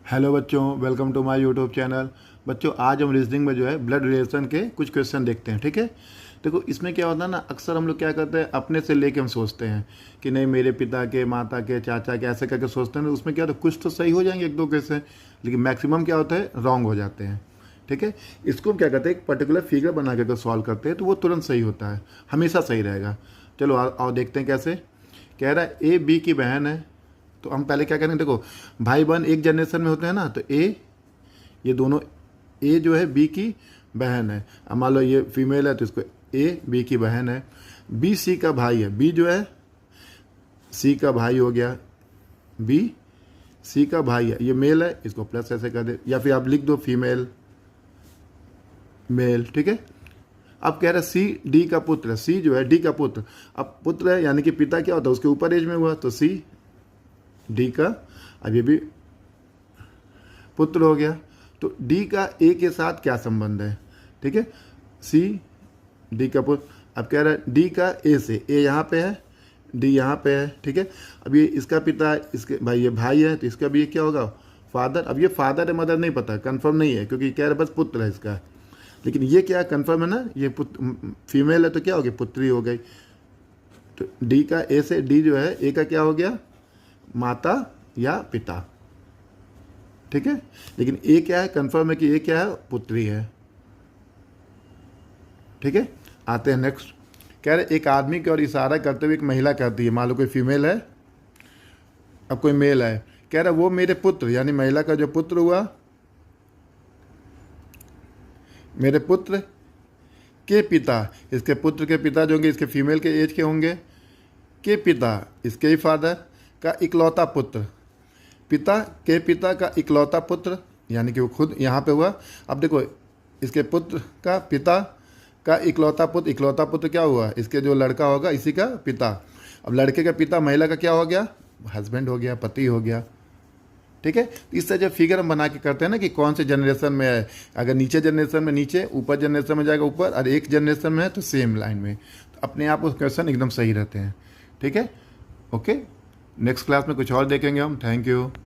Hello बच्चों, welcome to my YouTube channel. बच्चों, आज हम रीजनिंग में जो है ब्लड रिलेशन के कुछ क्वेश्चन देखते हैं। ठीक है, देखो इसमें क्या होता है ना, अक्सर हम लोग क्या करते हैं, अपने से लेके हम सोचते हैं कि नहीं मेरे पिता के, माता के, चाचा के, ऐसे करके सोचते हैं। तो उसमें क्या होता है, कुछ तो सही हो जाएंगे एक दो क्वेश्चन, लेकिन मैक्सिमम क्या होता है, रॉन्ग हो जाते हैं। ठीक है, इसको हम क्या करते हैं, एक पर्टिकुलर फिगर बना के अगर सॉल्व करते हैं तो वो तुरंत सही होता है, हमेशा सही रहेगा। चलो आओ देखते हैं कैसे। कह रहा है ए बी की बहन है। तो हम पहले क्या करेंगे, देखो भाई बहन एक जनरेशन में होते हैं ना, तो ए, ये दोनों, ए जो है बी की बहन है। अब मान लो ये फीमेल है तो इसको ए बी की बहन है। बी सी का भाई है, बी जो है सी का भाई हो गया, बी सी का भाई है, ये मेल है, इसको प्लस ऐसे कर दे, या फिर आप लिख दो फीमेल मेल। ठीक है, अब कह रहा है सी डी का पुत्र है, सी जो है डी का पुत्र। अब पुत्र है यानी कि पिता क्या होता है, उसके ऊपर एज में हुआ, तो सी डी का, अब ये भी पुत्र हो गया। तो डी का ए के साथ क्या संबंध है। ठीक है, सी डी का पुत्र। अब कह रहा है डी का ए से, ए यहाँ पे है, डी यहाँ पे है। ठीक है, अब ये इसका पिता, इसके भाई, ये भाई है तो इसका भी ये क्या होगा, फादर। अब ये फादर है मदर नहीं पता, कंफर्म नहीं है, क्योंकि कह रहे बस पुत्र है इसका, लेकिन ये क्या कंफर्म है ना, ये पुत्र फीमेल है तो क्या हो गया, पुत्री हो गई। तो डी का ए से, डी जो है ए का क्या हो गया, माता या पिता। ठीक है, लेकिन ए क्या है, कंफर्म है कि ए क्या है, पुत्री है। ठीक है, आते हैं नेक्स्ट। कह रहे एक आदमी की ओर इशारा करते हुए एक महिला कहती है, मान लो कोई फीमेल है, अब कोई मेल है, कह रहा वो मेरे पुत्र, यानी महिला का जो पुत्र हुआ, मेरे पुत्र के पिता, इसके पुत्र के पिता जो होंगे, इसके फीमेल के एज के होंगे, के पिता, इसके ही फादर का इकलौता पुत्र, पिता के पिता का इकलौता पुत्र, यानी कि वो खुद यहाँ पे हुआ। अब देखो इसके पुत्र का पिता का इकलौता पुत्र क्या हुआ, इसके जो लड़का होगा इसी का पिता। अब लड़के का पिता महिला का क्या हो गया, हस्बैंड हो गया, पति हो गया। ठीक है, इससे जब फिगर हम बना के करते हैं ना कि कौन से जनरेशन में है, अगर नीचे जनरेशन में नीचे, ऊपर जनरेशन में जाएगा ऊपर, और एक जनरेशन में है तो सेम लाइन में, तो अपने आप उस क्वेश्चन एकदम सही रहते हैं। ठीक है, ओके, नेक्स्ट क्लास में कुछ और देखेंगे हम। Thank you.